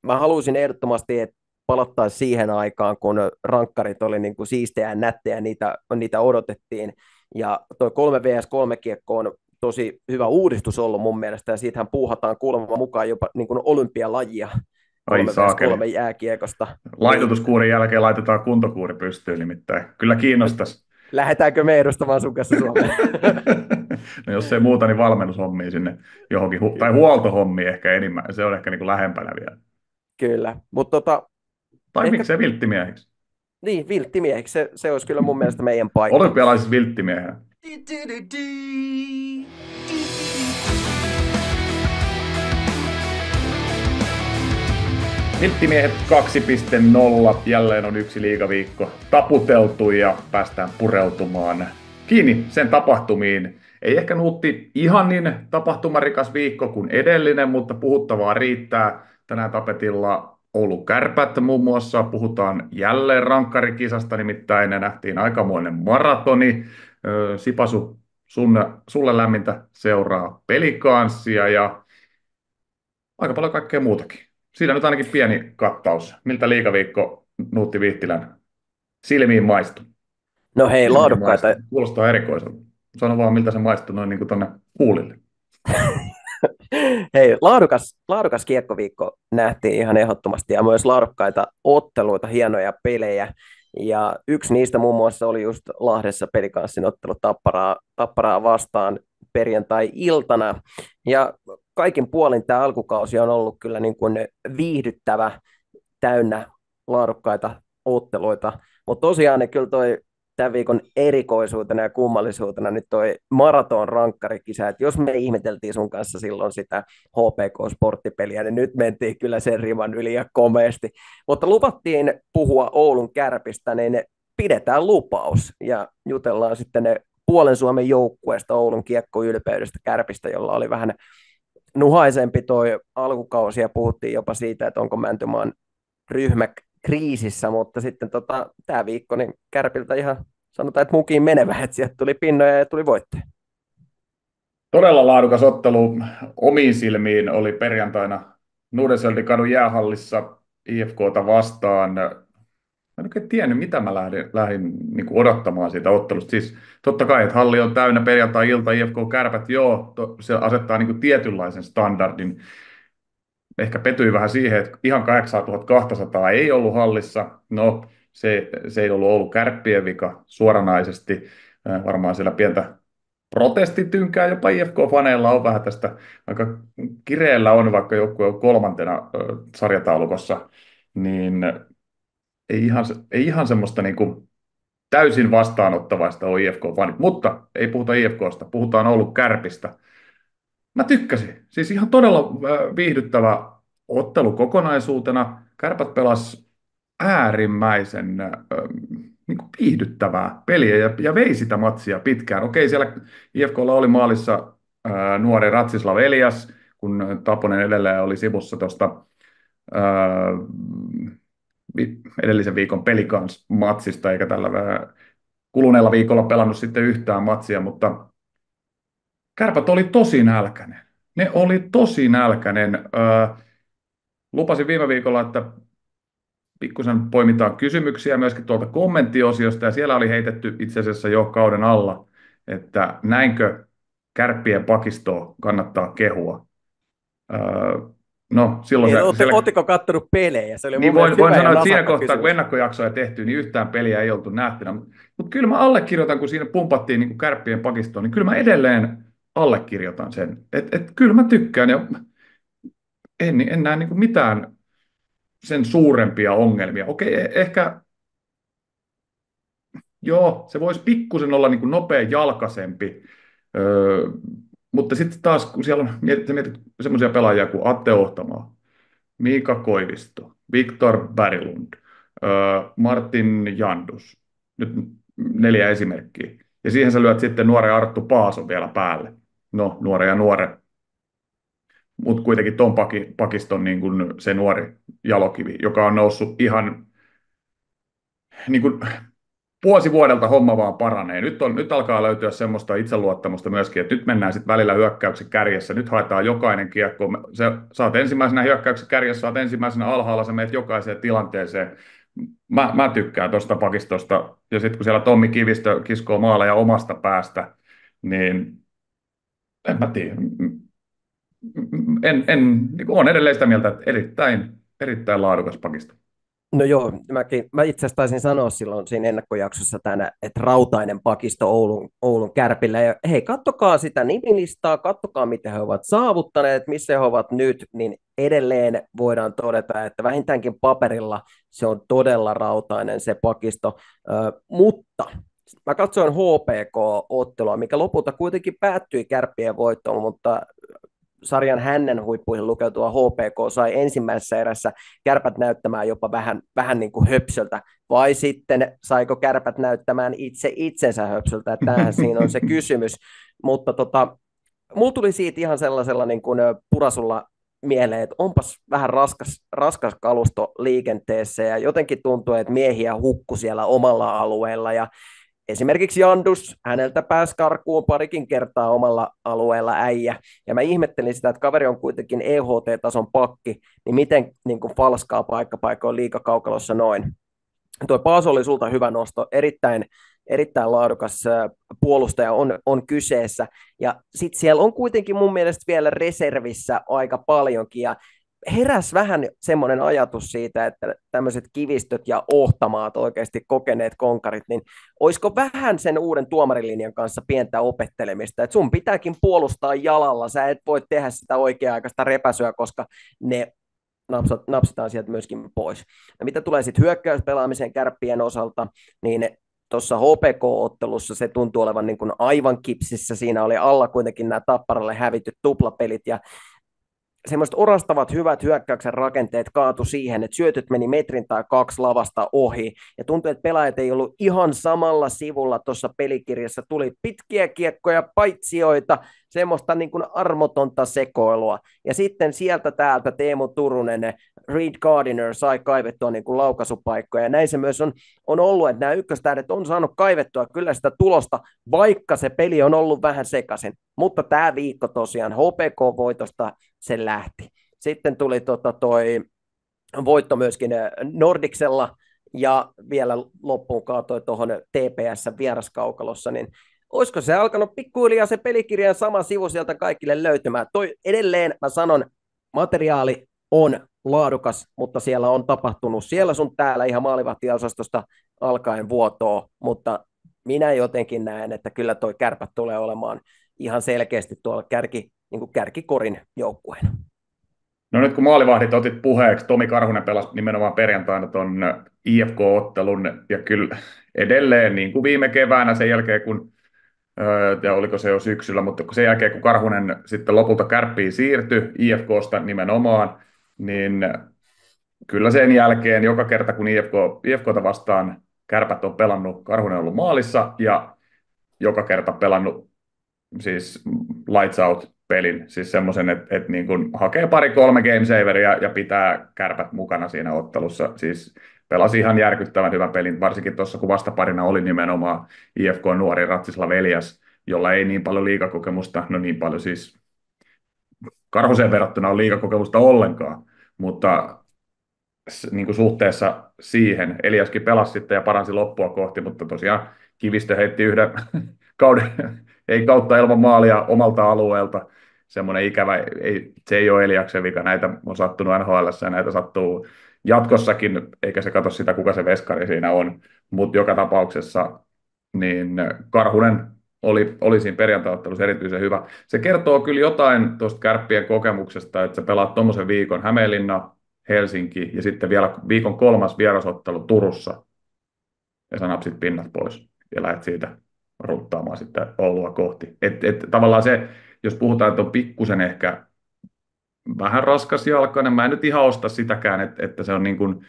mä haluaisin ehdottomasti, että palattaisiin siihen aikaan, kun rankkarit oli niin kuin siistejä ja nättejä, niitä odotettiin. Ja toi 3 vs 3 kiekko on tosi hyvä uudistus ollut mun mielestä, ja siitähän puuhataan kuulemma mukaan jopa niin kuin olympialajia Ai 3 vs saakeli. 3 jääkiekosta. Niin Laitotuskuurin jälkeen laitetaan kuntokuuri pystyyn nimittäin. Kyllä kiinnostaisi. lähdetäänkö me edustamaan sun kanssa Suomeen? No jos ei muuta, niin valmennushommia sinne johonkin, tai huoltohommia ehkä enemmän. Se on ehkä niin kuin lähempänä vielä. Kyllä, mutta Tai ehkä miksei vilttimiehiksi. niin, vilttimiehiksi, se olisi kyllä mun mielestä meidän paikka. Olympialaisissa vilttimiehenä. Vilttimiehet 2.0. Jälleen on yksi liigaviikko taputeltu ja päästään pureutumaan kiinni sen tapahtumiin. Ei ehkä Nuutti ihan niin tapahtumarikas viikko kuin edellinen, mutta puhuttavaa riittää. Tänään tapetilla Oulun Kärpät muun muassa. Puhutaan jälleen rankkarikisasta, nimittäin nähtiin aikamoinen maratoni. Sipasu, sulle lämmintä seuraa pelikanssia ja aika paljon kaikkea muutakin. Siinä nyt ainakin pieni kattaus. Miltä liigaviikko Nuutti Vihtilän silmiin maistui? No hei, Silmiin laadukkaita. maistui. Kuulostaa erikoiselta. Sano vaan, miltä se maistui noin niin kuin tuonne kuulille. Hei, laadukas kiekkoviikko nähtiin ihan ehdottomasti ja myös laadukkaita otteluita, hienoja pelejä. Ja yksi niistä muun muassa oli just Lahdessa pelikanssin ottelu Tapparaa vastaan perjantai-iltana. Ja kaikin puolin tämä alkukausi on ollut kyllä niin kuin viihdyttävä, täynnä laadukkaita otteluita. Mutta tosiaan niin kyllä toi tämän viikon erikoisuutena ja kummallisuutena nyt toi maraton rankkarikisa, että jos me ihmeteltiin sun kanssa silloin sitä HPK-sporttipeliä, niin nyt mentiin kyllä sen riman yli ja komeasti. Mutta luvattiin puhua Oulun Kärpistä, niin pidetään lupaus ja jutellaan sitten ne puolen Suomen joukkueesta Oulun kiekkoylpeydestä Kärpistä, jolla oli vähän nuhaisempi toi alkukausi ja puhuttiin jopa siitä, että onko Mäntymaan ryhmä kriisissä, mutta sitten tämä viikko niin Kärpiltä ihan sanotaan, että mukiin menevä, että sieltä tuli pinnoja ja tuli voittoja. Todella laadukas ottelu omiin silmiin oli perjantaina Nuudenseltin jäähallissa IFKta vastaan. Mä en oikein tiennyt, mitä mä lähdin niin kuin odottamaan siitä ottelusta. Siis totta kai, että halli on täynnä perjantai-ilta, IFK-kärpät, joo, se asettaa niin kuin tietynlaisen standardin. Ehkä petyin vähän siihen, että ihan 8200 ei ollut hallissa. No, se ei ollut Oulun Kärppien vika suoranaisesti. Varmaan siellä pientä protestitynkää jopa IFK-faneilla on vähän tästä, aika kireellä on, vaikka joukkue on kolmantena sarjataulukossa, niin ei ihan semmoista niin kuin täysin vastaanottavaista ole IFK-fanit, mutta ei puhuta IFKsta, puhutaan Oulun Kärpistä. Mä tykkäsin, siis ihan todella viihdyttävä ottelu kokonaisuutena. Kärpät pelas äärimmäisen niin kuin viihdyttävää peliä ja vei sitä matsia pitkään. Okei, siellä IFKlla oli maalissa nuori Ratsislav Elias, kun Taponen edelleen oli sivussa tuosta edellisen viikon Pelicans-matsista, eikä tällä kuluneella viikolla pelannut sitten yhtään matsia, mutta Kärpät oli tosi nälkäinen. Ne oli tosi nälkäinen. Lupasin viime viikolla, että pikkusen poimitaan kysymyksiä myöskin tuolta kommenttiosiosta, ja siellä oli heitetty itse asiassa jo kauden alla, että näinkö Kärppien pakistoa kannattaa kehua. Öö, no, silloin Niin, siellä, ootteko kattonut pelejä? Se oli niin mun voin, mielestä voin hyvä ja sanoa, että siinä nasakka kohtaa, kun kysymys. ennakkojaksoja tehtiin, niin yhtään peliä ei oltu nähtynä. Mutta kyllä mä allekirjoitan, kun siinä pumpattiin niin kuin Kärppien pakistoon, niin kyllä mä edelleen allekirjoitan sen. Et kyllä mä tykkään, ja en näe niin kuin mitään sen suurempia ongelmia. Okei, ehkä joo, se voisi pikkusen olla niin kuin nopea jalkaisempi, öö, mutta sitten taas, kun siellä on mietit semmoisia pelaajia kuin Atte Ohtamaa, Miika Koivisto, Viktor Berglund, Martin Jandus, nyt 4 esimerkkiä. Ja siihen sä lyöt sitten nuoren Arttu Paason vielä päälle. No, nuoren ja nuoren, mutta kuitenkin ton pakiston niin kuin se nuori jalokivi, joka on noussut ihan niin kuin vuosi vuodelta homma vaan paranee. Nyt alkaa löytyä semmoista itseluottamusta myöskin, että nyt mennään sitten välillä hyökkäyksen kärjessä. Nyt haetaan jokainen kiekko. Saat ensimmäisenä hyökkäyksen kärjessä, saat ensimmäisenä alhaalla, sä menet jokaiseen tilanteeseen. Mä tykkään tuosta pakistosta. Ja sitten kun siellä Tommi Kivistö kiskoo maaleja omasta päästä, niin en mä tiedä. Niin olen edelleen sitä mieltä, että erittäin laadukas pakisto. No joo, mä itse asiassa taisin sanoa silloin siinä ennakkojaksossa tänä, että rautainen pakisto Oulun Kärpillä. Ja hei, kattokaa sitä nimilistaa, kattokaa miten he ovat saavuttaneet, missä he ovat nyt, niin edelleen voidaan todeta, että vähintäänkin paperilla se on todella rautainen se pakisto. Mutta mä katsoin HPK-ottelua, mikä lopulta kuitenkin päättyi Kärppien voittoon, mutta sarjan hännen huippuihin lukeutua HPK sai ensimmäisessä erässä Kärpät näyttämään jopa vähän niin kuin höpsöltä, vai sitten saiko Kärpät näyttämään itse itsensä höpsöltä, että tämähän siinä on se kysymys, mutta mulla tuli siitä ihan sellaisella niin kuin purasulla mieleen, että onpas vähän raskas kalusto liikenteessä, ja jotenkin tuntuu, että miehiä hukku siellä omalla alueella, ja esimerkiksi Jandus, häneltä pääsi karkuun parikin kertaa omalla alueella äijä, ja mä ihmettelin sitä, että kaveri on kuitenkin EHT-tason pakki, niin miten niin kuin falskaa paikkapaikoin liigakaukalossa noin. Tuo Paaso oli sulta hyvä nosto, erittäin laadukas puolustaja on kyseessä, ja sitten siellä on kuitenkin mun mielestä vielä reservissä aika paljonkin, ja heräs vähän semmoinen ajatus siitä, että tämmöiset Kivistöt ja Ohtamaat, oikeasti kokeneet konkarit, niin olisiko vähän sen uuden tuomarilinjan kanssa pientä opettelemista, että sun pitääkin puolustaa jalalla, sä et voi tehdä sitä oikea-aikaista repäsyä, koska ne napsitaan sieltä myöskin pois. Ja mitä tulee sitten hyökkäyspelaamiseen Kärppien osalta, niin tuossa HPK-ottelussa se tuntuu olevan niin kuin aivan kipsissä, siinä oli alla kuitenkin nämä Tapparalle hävityt tuplapelit, ja semmoiset orastavat hyvät hyökkäyksen rakenteet kaatu siihen, että syötöt meni metrin tai kaksi lavasta ohi, ja tuntui, että pelaajat ei ollut ihan samalla sivulla tuossa pelikirjassa, tuli pitkiä kiekkoja, paitsioita, semmoista niin kuin armotonta sekoilua, ja sitten sieltä täältä Teemu Turunen, Reed Gardiner sai kaivettua niin kuin laukaisupaikkoja, ja näin se myös on ollut, että nämä ykköstähdet on saanut kaivettua kyllä sitä tulosta, vaikka se peli on ollut vähän sekaisin, mutta tämä viikko tosiaan HPK-voitosta se lähti. Sitten tuli toi voitto myöskin Nordicsella, ja vielä loppuun kaatoi tuohon TPS-vieraskaukalossa, niin olisiko se alkanut pikkuhiljaa se pelikirjan sama sivu sieltä kaikille löytymään. Edelleen mä sanon, materiaali on laadukas, mutta siellä on tapahtunut siellä sun täällä ihan maalivahtiosastosta alkaen vuotoa, mutta minä jotenkin näen, että kyllä toi Kärpät tulee olemaan ihan selkeästi tuolla kärkikorin joukkueena. No nyt kun maalivahdit otit puheeksi, Tomi Karhunen pelasi nimenomaan perjantaina tuon IFK-ottelun, ja kyllä edelleen niin kuin viime keväänä sen jälkeen, kun ja oliko se jo syksyllä, mutta sen jälkeen kun Karhunen sitten lopulta Kärppiin siirtyi IFKsta nimenomaan, niin kyllä sen jälkeen joka kerta kun IFKta vastaan Kärpät on pelannut, Karhunen on ollut maalissa ja joka kerta pelannut siis lights out-pelin, siis semmoisen, että niin kuin hakee pari-kolme game saveria ja pitää Kärpät mukana siinä ottelussa, siis pelasi ihan järkyttävän hyvän pelin, varsinkin tuossa kun vastaparina oli nimenomaan IFK-nuori Ratsislav Elias, jolla ei niin paljon liigakokemusta, no niin paljon siis Karhuseen verrattuna on liigakokemusta ollenkaan, mutta niin kuin suhteessa siihen, Eliaskin pelasi sitten ja paransi loppua kohti, mutta tosiaan Kivistö heitti yhden kauden, ei kautta ilman maalia omalta alueelta, semmoinen ikävä, se ei ole Eliaksen vika, näitä on sattunut NHL:ssä ja näitä sattuu jatkossakin, eikä se katso sitä, kuka se veskari siinä on, mutta joka tapauksessa niin Karhunen oli siinä perjantai-ottelussa erityisen hyvä. Se kertoo kyllä jotain tuosta Kärppien kokemuksesta, että sä pelaat tuommoisen viikon Hämeenlinna, Helsinki ja sitten vielä viikon 3. vierasottelu Turussa ja sä napsit pinnat pois ja lähdet siitä ruttaamaan sitten Oulua kohti. Tavallaan se, jos puhutaan, että on pikkusen ehkä vähän raskasjalkainen, mä en nyt ihan osta sitäkään, että se on niin kuin,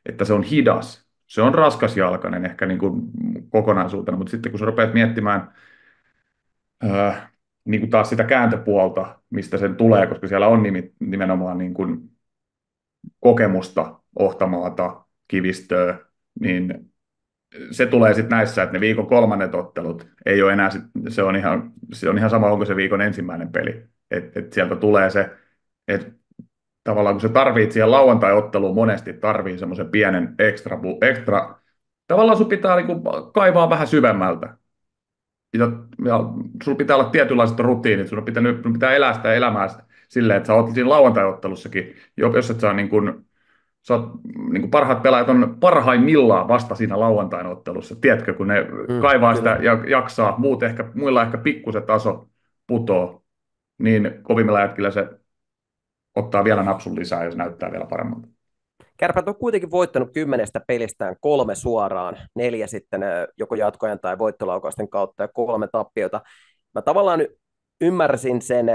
että se on hidas. Se on raskasjalkainen ehkä niin kuin kokonaisuutena, mutta sitten kun sä rupeat miettimään niin kuin taas sitä kääntöpuolta, mistä sen tulee, koska siellä on nimenomaan niin kuin kokemusta, Ohtamaata, Kivistöä, niin se tulee sitten näissä, että ne viikon kolmannet ottelut ei ole enää, se on ihan sama, onko se viikon ensimmäinen peli. Et sieltä tulee se, että tavallaan kun se tarvitsee siihen lauantai-otteluun monesti tarvii semmoisen pienen extra, tavallaan sun pitää niinku kaivaa vähän syvemmältä. Ja sulla pitää olla tietynlaiset rutiinit, sun pitää elää sitä elämää silleen, että sä oot siinä lauantai-ottelussakin, jos et saa niin kuin, sä oot, niin kuin parhaat pelaajat on parhaimmillaan vasta siinä lauantain ottelussa, tiedätkö, kun ne kaivaa sitä Kyllä. ja jaksaa, muilla ehkä pikkusen taso putoo, niin kovimmilla jätkillä se ottaa vielä napsun lisää ja se näyttää vielä paremmalta. Kärpät on kuitenkin voittanut 10 pelistään 3 suoraan, 4 sitten joko jatkojen tai voittolaukausten kautta ja 3 tappiota. Mä tavallaan ymmärsin sen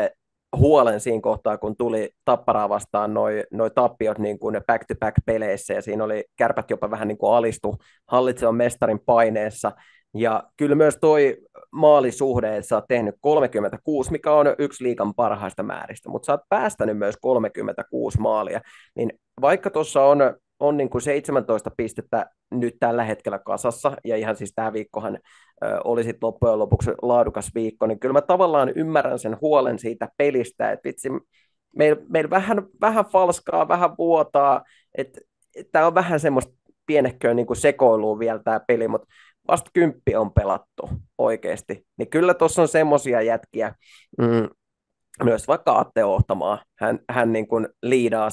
huolen siinä kohtaa, kun tuli Tapparaa vastaan noi tappiot niin kuin back-to-back-peleissä, ja siinä oli Kärpät jopa vähän niin kuin alistu hallitsevan mestarin paineessa. Ja kyllä myös toi maalisuhde, että sä oot tehnyt 36, mikä on yksi liigan parhaista määristä, mutta sä oot päästänyt myös 36 maalia, niin vaikka tuossa on niin kuin 17 pistettä nyt tällä hetkellä kasassa, ja ihan siis tämä viikkohan oli sitten loppujen lopuksi laadukas viikko, niin kyllä mä tavallaan ymmärrän sen huolen siitä pelistä, että vitsi, meillä vähän falskaa, vähän vuotaa, että tämä on vähän semmoista pienekköä niin kuin sekoilua vielä tämä peli, mutta vasta 10 on pelattu oikeasti, niin kyllä tuossa on semmoisia jätkiä, myös vaikka Atte Ohtamaa, hän niin kuin liidaa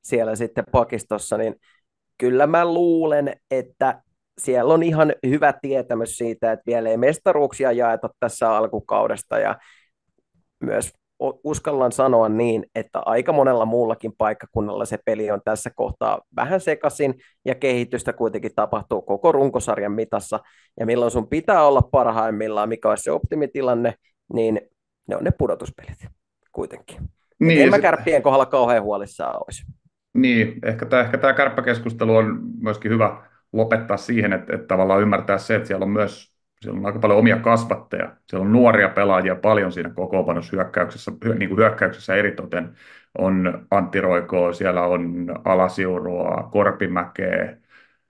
siellä sitten pakistossa, niin kyllä mä luulen, että siellä on ihan hyvä tietämys siitä, että vielä ei mestaruuksia jaeta tässä alkukaudesta, ja myös uskallan sanoa niin, että aika monella muullakin paikkakunnalla se peli on tässä kohtaa vähän sekaisin, ja kehitystä kuitenkin tapahtuu koko runkosarjan mitassa, ja milloin sun pitää olla parhaimmillaan, mikä olisi se optimitilanne, niin ne on ne pudotuspelit kuitenkin. Et en Niin, mä Kärppien kohdalla kauhean huolissaan olisi. niin, ehkä tämä kärppäkeskustelu on myöskin hyvä lopettaa siihen, että tavallaan ymmärtää se, että siellä on aika paljon omia kasvatteja. Siellä on nuoria pelaajia paljon siinä kokoonpanossa niin kuin hyökkäyksessä eritoten. On Antti Roikoa, siellä on Alasiurua, Korpimäkeä,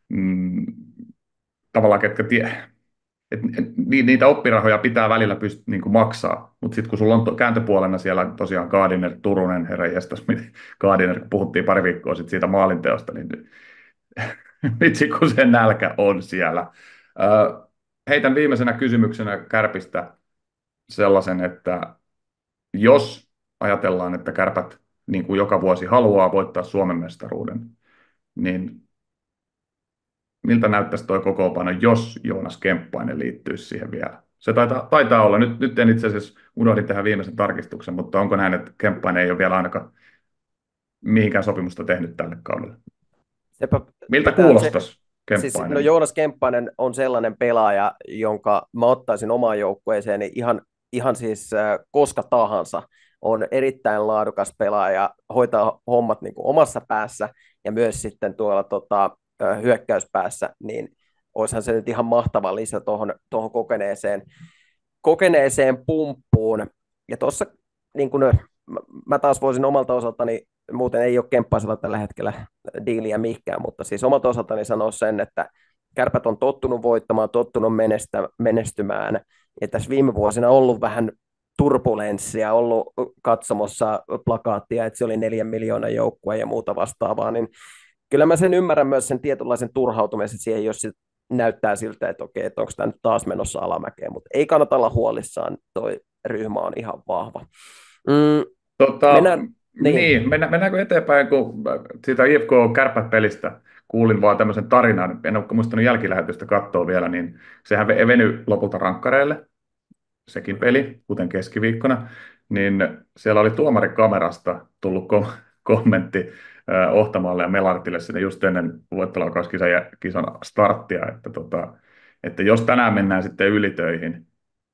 mm, tavallaan niitä oppirahoja pitää välillä niin kuin maksaa, mutta sitten kun sulla on kääntöpuolena siellä tosiaan Gardiner, Turunen, herra jestas, Gardiner, kun puhuttiin pari viikkoa sitten siitä maalinteosta, niin vitsi kun se nälkä on siellä. Heitän viimeisenä kysymyksenä Kärpistä sellaisen, että jos ajatellaan, että Kärpät niin kuin joka vuosi haluaa voittaa Suomen mestaruuden, niin miltä näyttäisi tuo kokoonpano, jos Joonas Kemppainen liittyisi siihen vielä? Se taitaa olla. Nyt en itse asiassa unohdin tehdä viimeisen tarkistuksen, mutta onko näin, että Kemppainen ei ole vielä ainakaan mihinkään sopimusta tehnyt tälle kaudelle? Sepä Miltä pitää, kuulostaisi siis, no Kemppainen? Joonas Kemppainen on sellainen pelaaja, jonka mä ottaisin omaan joukkueeseen niin ihan siis koska tahansa. On erittäin laadukas pelaaja, hoitaa hommat niin kuin omassa päässä ja myös sitten tuolla hyökkäyspäässä, niin olisihan se nyt ihan mahtava lisä tuohon kokeneeseen pumppuun. Ja tuossa niin kuin, mä taas voisin omalta osaltani, muuten ei ole Kemppaisella tällä hetkellä diiliä mihinkään, mutta siis omalta osaltani sanoa sen, että Kärpät on tottunut voittamaan, tottunut menestymään, ja tässä viime vuosina on ollut vähän turbulenssia, ollut katsomossa plakaattia, että se oli 4 miljoonan joukkue ja muuta vastaavaa, niin kyllä mä sen ymmärrän myös sen tietynlaisen turhautumisen siihen, jos sit näyttää siltä, että okei, että onko tämä nyt taas menossa alamäkeen, mutta ei kannata olla huolissaan, toi ryhmä on ihan vahva. Mennään, niin. Mennäänkö eteenpäin, kun siitä IFK-kärppät-pelistä kuulin vaan tämmöisen tarinan, en ole muistanut jälkilähetystä katsoa vielä, niin sehän venyi lopulta rankkareille, sekin peli, kuten keskiviikkona, niin siellä oli tuomarikamerasta tullut kommentti Ohtamalle ja Melartille sinne just ennen voittolaukaus-kisan starttia, että jos tänään mennään sitten ylitöihin,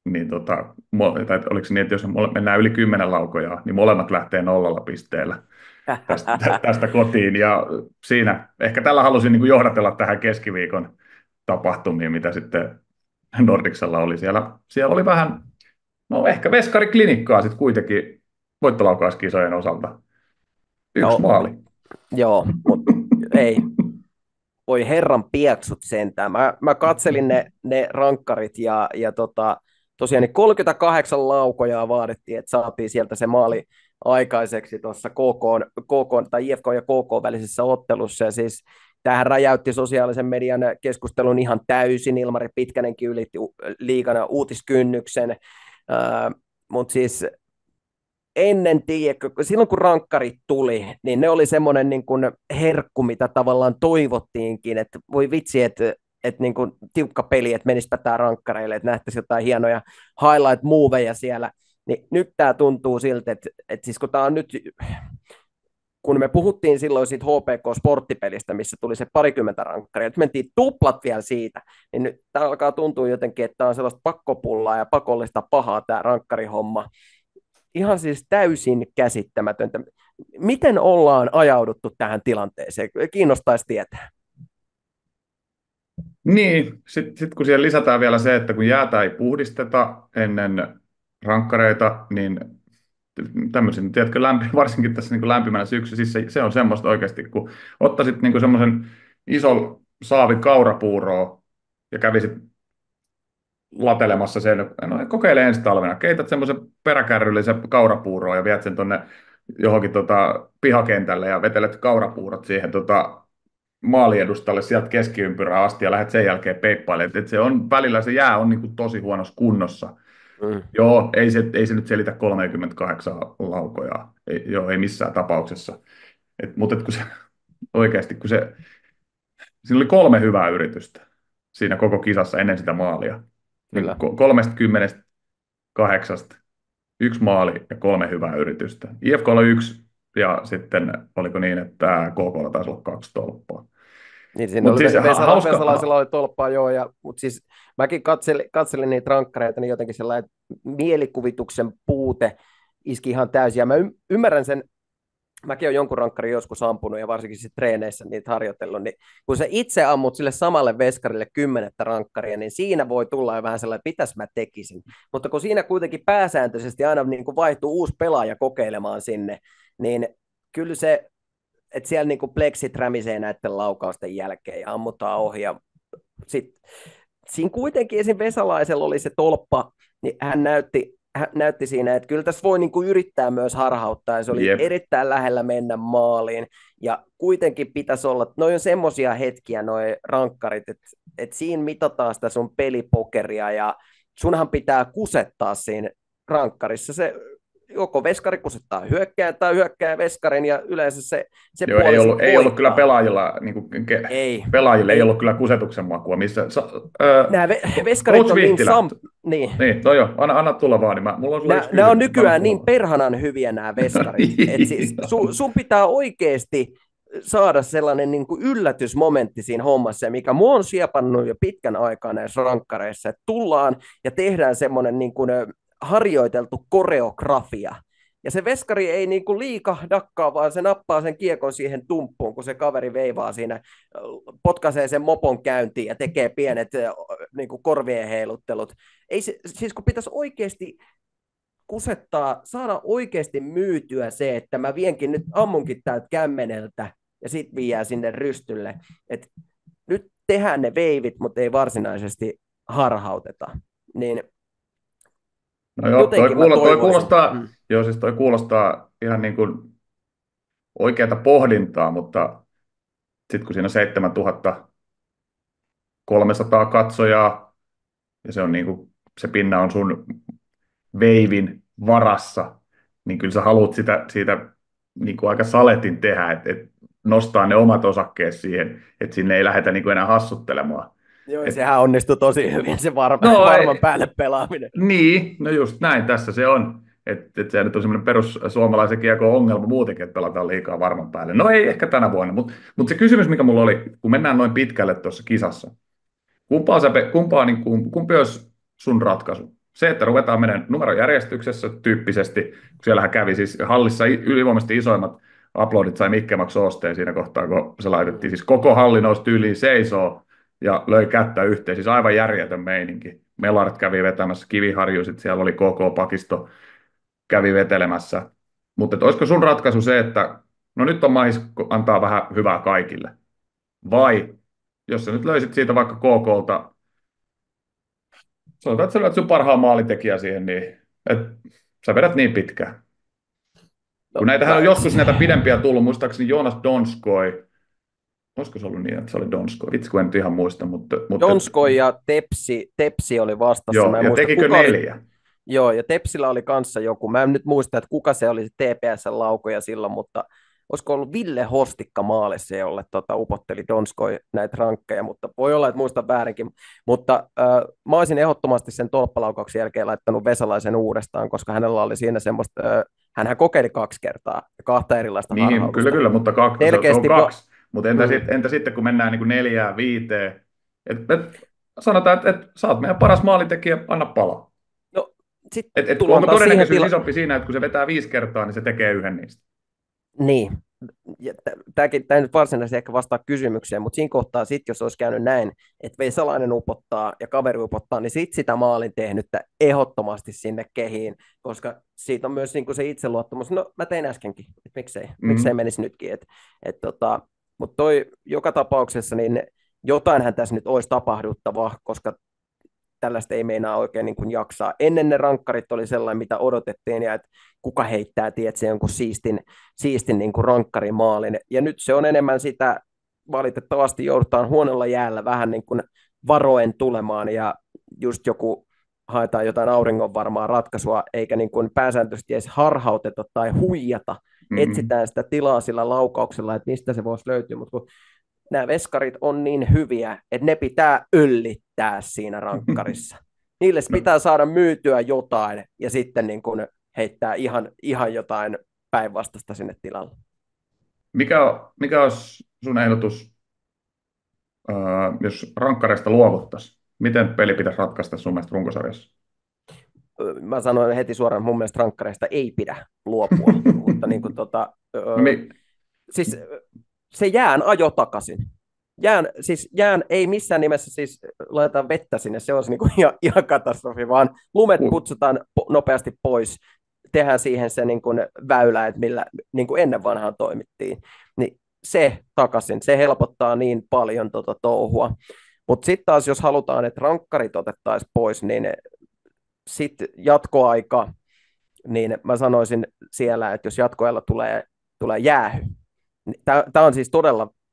niin tai oliko se niin, että jos mennään yli 10 laukoja, niin molemmat lähtee 0 pisteellä tästä kotiin. Ja siinä ehkä tällä halusin niin kuin johdatella tähän keskiviikon tapahtumiin, mitä sitten Nordicsella oli. Siellä oli vähän, no ehkä veskariklinikkaa sitten kuitenkin voittolaukauskisojen osalta. Yksi No, maali. joo, mutta ei. voi herran pieksut sentään. Mä katselin ne rankkarit tosiaan niin 38 laukojaa vaadittiin, että saatiin sieltä se maali aikaiseksi tuossa tai IFK ja KK välisessä ottelussa. Ja siis tämähän räjäytti sosiaalisen median keskustelun ihan täysin. Ilmari Pitkänenkin ylitti liigana uutiskynnyksen. Mutta siis ennen, silloin kun rankkarit tuli, niin ne oli semmoinen niin kuin herkku, mitä tavallaan toivottiinkin, että voi vitsi, että niin kuin tiukka peli, että menisipä tämä rankkareille, että nähtäisiin jotain hienoja highlight-moveja siellä, niin nyt tämä tuntuu siltä, että siis kun tämä on nyt, kun me puhuttiin silloin siitä HPK-sporttipelistä, missä tuli se parikymmentä rankkaria, nyt mentiin tuplat vielä siitä, niin nyt tämä alkaa tuntua jotenkin, että tämä on sellaista pakkopullaa ja pakollista pahaa tämä rankkarihomma. Ihan siis täysin käsittämätöntä. Miten ollaan ajauduttu tähän tilanteeseen? Kiinnostaisi tietää. Niin, sitten kun siihen lisätään vielä se, että kun jäätä ei puhdisteta ennen rankkareita, niin tämmöisen, tiedätkö, varsinkin tässä niin kuin lämpimänä syksyssä, siis se on semmoista oikeasti, kun ottaisit niin kuin semmoisen ison saavin kaurapuuroa ja kävisit latelemassa sen, no kokeile ensi talvena, keität semmoisen peräkärryllisen kaurapuuroa ja viet sen tonne johonkin pihakentälle ja vetelet kaurapuurot siihen maaliedustalle sieltä keskiympyrää asti ja lähdet sen jälkeen peippailemaan. Et se on, välillä se jää on niin kuin tosi huonossa kunnossa. Joo, ei se nyt selitä 38 laukoja. Ei missään tapauksessa. Mutta kun se oikeasti, siinä oli 3 hyvää yritystä siinä koko kisassa ennen sitä maalia. Kyllä. 38, 1 maali ja 3 hyvää yritystä. IFK oli 1 ja sitten oliko niin, että KK taisi olla 2 tolppaa. Niin, siinä oli siis Vesalaisella oli tolppaa, joo, mutta siis mäkin katselin niitä rankkareita, niin jotenkin sellainen mielikuvituksen puute iski ihan täysin, ja mä ymmärrän sen, mäkin olen jonkun rankkarin joskus ampunut, ja varsinkin sitten treeneissä niitä harjoitellut, niin kun sä itse ammut sille samalle veskarille 10 rankkaria, niin siinä voi tulla jo vähän sellainen, että mitäs mä tekisin, mutta kun siinä kuitenkin pääsääntöisesti aina niin kuin vaihtuu uusi pelaaja kokeilemaan sinne, niin kyllä se, että siellä niin kuin pleksit rämisee näiden laukausten jälkeen ja ammutaan ohi. Ja siinä kuitenkin esim. Vesalaisella oli se tolppa, niin hän näytti siinä, että kyllä tässä voi niin kuin yrittää myös harhauttaa, ja se oli erittäin lähellä mennä maaliin. Ja kuitenkin pitäisi olla, että noi on semmoisia hetkiä, noi rankkarit, että siinä mitataan sitä sun pelipokeria, ja sunhan pitää kusettaa siinä rankkarissa se joko veskari kusettaa hyökkää tai hyökkää veskarin, ja yleensä se joo, ei ollut kyllä pelaajilla, pelaajille ei ollut kyllä kusetuksen makua, missä nämä veskarit on niin niin, no joo, anna tulla vaan, niin mulla on nämä on nykyään niin perhanan hyviä nämä veskarit, että siis sun pitää oikeasti saada sellainen niin kuin yllätysmomentti siinä hommassa, mikä mua on siepannut jo pitkän aikaa näissä rankkareissa, että tullaan ja tehdään semmoinen niin kuin harjoiteltu koreografia. Ja se veskari ei niinku liikahdakaan, vaan se nappaa sen kiekon siihen tumppuun, kun se kaveri veivaa siinä, potkaisee sen mopon käyntiin ja tekee pienet niinku korvien heiluttelut. Ei se, siis kun pitäisi oikeasti kusettaa, saada oikeasti myytyä se, että mä vienkin nyt ammunkin täältä kämmeneltä ja sit viiää sinne rystylle. Et nyt tehdään ne veivit, mutta ei varsinaisesti harhauteta. Niin no joo, toi kuulostaa ihan niin kuin oikeata pohdintaa, mutta sitten kun siinä on 7300 katsojaa ja se on niin kuin, se pinna on sun veivin varassa, niin kyllä sä haluat siitä niin kuin aika saletin tehdä, että nostaa ne omat osakkeet siihen, että sinne ei lähdetä niin kuin enää hassuttelemaan. Joo, sehän onnistui tosi hyvin, se varman päälle pelaaminen. Niin, no just näin, tässä se on. Että se nyt on semmoinen perus suomalaisen kiekon ongelma muutenkin, että pelataan liikaa varman päälle. No ei ehkä tänä vuonna, mutta se kysymys, mikä mulla oli, kun mennään noin pitkälle tuossa kisassa, kumpi olisi sun ratkaisu? Se, että ruvetaan menemään numerojärjestyksessä tyyppisesti, kun siellähän kävi siis hallissa ylivoimaisesti isoimmat uploadit sai Mikke Max Oosteen siinä kohtaa, kun se laitettiin siis koko halli nousi tyyliin seisoo, ja löi kättä yhteen, siis aivan järjetön meininki. Melarit kävi vetämässä, Kiviharju, sitten siellä oli KK-pakisto, kävi vetelemässä. Mutta olisiko sun ratkaisu se, että no nyt on mahis antaa vähän hyvää kaikille? Vai jos sä nyt löysit siitä vaikka KKlta, sanotaan, että sä löydät sun parhaan maalintekijä siihen, niin et, sä vedät niin pitkään. Kun No, näitähän on joskus näitä pidempiä tullut, muistaakseni Jonas Donskoi, olisiko se ollut niin, että se oli Donskoi, itse kun en nyt ihan muista, mutta Donskoi ja Tepsi oli vastassa. joo, Mä en ja muista, tekikö kuka oli. 4? Joo, ja Tepsillä oli kanssa joku. Mä en nyt muista, että kuka se oli se TPS-laukoja silloin, mutta olisiko ollut Ville Hostikka maalissa, jolle upotteli Donskoi näitä rankkeja, mutta voi olla, että muistan väärinkin. Mutta mä olisin ehdottomasti sen tolppalaukauksen jälkeen laittanut Vesalaisen uudestaan, koska hänellä oli siinä semmoista, hänhän kokeili 2 kertaa, 2 erilaista Niin, kyllä, harhautusta. kyllä, mutta se on Selkeästi, 2. Mutta entä, mm, entä sitten, kun mennään niin kuin 4, 5? Sanotaan, että sä oot meidän paras maalintekijä, anna palaa. no sitten tullaan Onko taas siihen todennäköisyys isompi siinä, että kun se vetää 5 kertaa, niin se tekee yhden niistä? Niin, tämä ei nyt varsinaisesti ehkä vastaa kysymykseen, mutta siinä kohtaa sitten, jos olisi käynyt näin, että Vesalainen upottaa ja kaveri upottaa, niin sitten sitä maalin tehnyttä ehdottomasti sinne kehiin, koska siitä on myös niin kuin se itseluottamus. No, mä tein äskenkin, että miksei Mm. menisi nytkin. Mutta toi joka tapauksessa, niin jotainhan tässä nyt olisi tapahduttava, koska tällaista ei meinaa oikein niin kuin jaksaa. Ennen ne rankkarit oli sellainen, mitä odotettiin, ja että kuka heittää, tiedätkö, jonkun siistin niin kuin rankkarimaalin. Ja nyt se on enemmän sitä, valitettavasti joudutaan huonolla jäällä vähän niin kuin varoen tulemaan, ja just joku haetaan jotain auringonvarmaa ratkaisua, eikä niin kuin pääsääntöisesti edes harhauteta tai huijata, Mm. etsitään sitä tilaa sillä laukauksella, että mistä se voisi löytyä, mutta kun nämä veskarit on niin hyviä, että ne pitää yllittää siinä rankkarissa. Niille No, pitää saada myytyä jotain ja sitten niin kuin heittää ihan jotain päinvastaista sinne tilalle. mikä olisi sun ehdotus, jos rankkareista luovuttaisiin? Miten peli pitäisi ratkaista sun mielestä runkosarjassa? Mä sanoin heti suoraan, mun mielestä rankkareista ei pidä luopua, mutta niin kuin No, siis se jään ajo takaisin. Jään ei missään nimessä siis laitetaan vettä sinne, se olisi niinku ihan katastrofi, vaan lumet putsutaan nopeasti pois, tehdään siihen se niinku väylä, että millä niinku ennen vanhaan toimittiin. Niin se takaisin, se helpottaa niin paljon touhua. Mutta sitten taas, jos halutaan, että rankkarit otettaisiin pois, niin sitten jatkoaika, niin mä sanoisin siellä, että jos jatkoajalla tulee jäähy, niin tämä on siis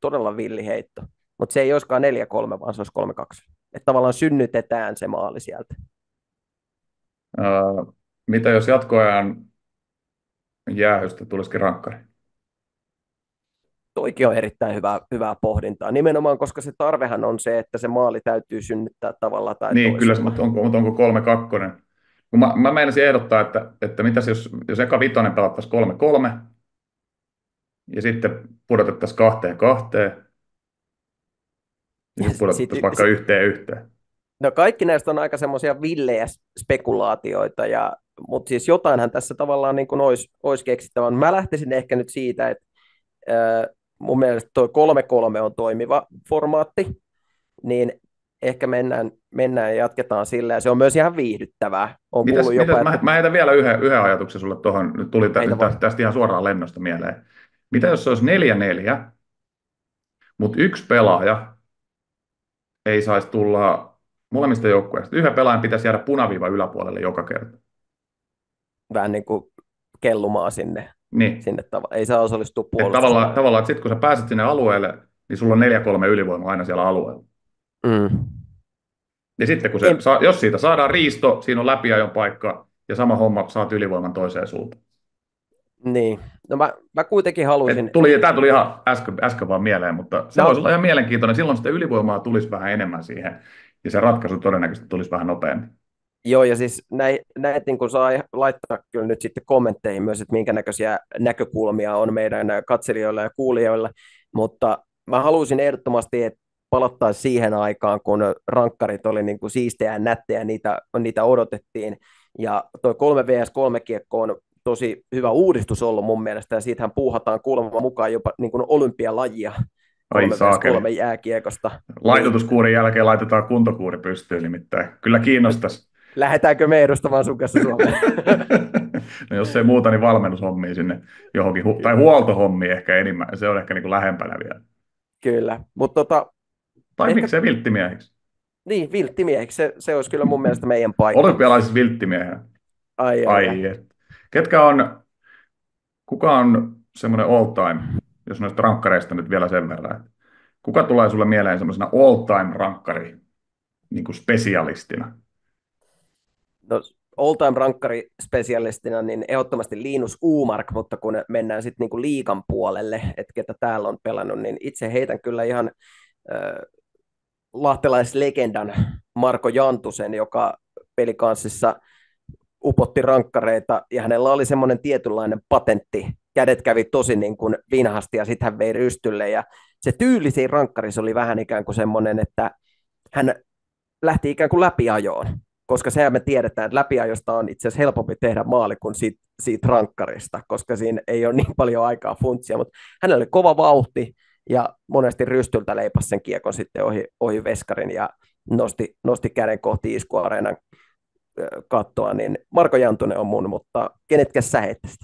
todella villi heitto, mutta se ei olisikaan 4-3, vaan se olisi 3-2. Että tavallaan synnytetään se maali sieltä. mitä jos jatkoajan jäähystä tulisikin rankkari? Toikin on erittäin hyvää pohdintaa, nimenomaan koska se tarvehan on se, että se maali täytyy synnyttää tavalla tai Niin, kyllä, toisella. mutta onko 3-2? Kun mä meinasin ehdottaa, että mitäs jos eka vitonen pelattaisiin 3-3 ja sitten pudotettaisiin 2-2 ja Ja sitten pudotettaisiin vaikka 1-1. no kaikki näistä on aika semmoisia villejä spekulaatioita, mutta siis jotainhan tässä tavallaan niin kuin olisi keksittävä. Mä lähtisin ehkä nyt siitä, että mun mielestä tuo 3-3 on toimiva formaatti, niin ehkä mennään ja jatketaan sillä, ja se on myös ihan viihdyttävää. On kuullut jopa, että Mä heitän vielä yhden ajatuksen sulle tuohon, nyt tuli heitä vaan. tästä ihan suoraan lennosta mieleen. Mitä jos se olisi 4-4, mutta yksi pelaaja ei saisi tulla molemmista joukkueista. Yhden pelaajan pitäisi jäädä punaviiva yläpuolelle joka kerta. Vähän niin kuin kellumaan Niin, sinne ei saa osallistua että puolustukseen. tavallaan että sitten kun sä pääset sinne alueelle, niin sulla on 4-3 ylivoima aina siellä alueella. Mm. Ja sitten kun En, jos siitä saadaan riisto, siinä on läpiajon paikka ja sama homma, saat ylivoiman toiseen suuntaan. niin, no mä kuitenkin haluaisin, Tämä tuli ihan äsken vaan mieleen, mutta se voisi no olla ihan mielenkiintoinen. Silloin sitä ylivoimaa tulisi vähän enemmän siihen ja se ratkaisu todennäköisesti tulisi vähän nopeammin. joo, ja siis näitä niin kuin saa laittaa kyllä nyt sitten kommentteihin myös, että minkä näköisiä näkökulmia on meidän katselijoilla ja kuulijoilla, mutta mä haluaisin ehdottomasti, että palattaisiin siihen aikaan, kun rankkarit oli niin kuin siistejä ja nättejä, niitä odotettiin, ja toi 3 vs 3 kiekko on tosi hyvä uudistus ollut mun mielestä, ja siitähän puuhataan kuulemma mukaan jopa niin kuin olympialajia Ai 3 vs saakeli. 3 jääkiekosta. Laitotuskuurin jälkeen laitetaan kuntokuuri pystyyn nimittäin. Kyllä kiinnostaisi. Lähdetäänkö me edustamaan sun kanssa Suomeen? No jos ei muuta, niin valmennushommia sinne johonkin, tai huoltohommia ehkä enemmän. Se on ehkä niin kuin lähempänä vielä. Kyllä, mutta Tai Ehkä miksei vilttimiehiksi. niin, vilttimiehiksi, se olisi kyllä mun mielestä meidän paikka. Olympialaisissa vilttimiehiä. Ai, ai, ai. Ai, ketkä on, kuka on semmoinen all time, jos noista rankkareista nyt vielä sen verran, että kuka tulee sulle mieleen semmoisena all time rankkari niin kuin spesialistina? No, all-time rankkari spesialistina, niin ehdottomasti Linus Umark, mutta kun mennään sitten niinku liigan puolelle, että ketä täällä on pelannut, niin itse heitän kyllä ihan äh, lahtelaislegendan Marko Jantusen, joka pelikanssissa upotti rankkareita, ja hänellä oli semmoinen tietynlainen patentti. Kädet kävi tosi niin kuin vinhasti, ja sitten hän vei rystylle, ja se tyyli siinä rankkarissa oli vähän ikään kuin semmoinen, että hän lähti ikään kuin läpiajoon, koska sehän me tiedetään, että läpiajosta on itse asiassa helpompi tehdä maali kuin siitä rankkarista, koska siinä ei ole niin paljon aikaa funtsia, mutta hänellä oli kova vauhti, ja monesti rystyltä leipasi sen kiekon sitten ohi veskarin, ja nosti käden kohti iskuareenan kattoa, niin Marko Jantunen on mun, mutta kenetkä sä heittäisit?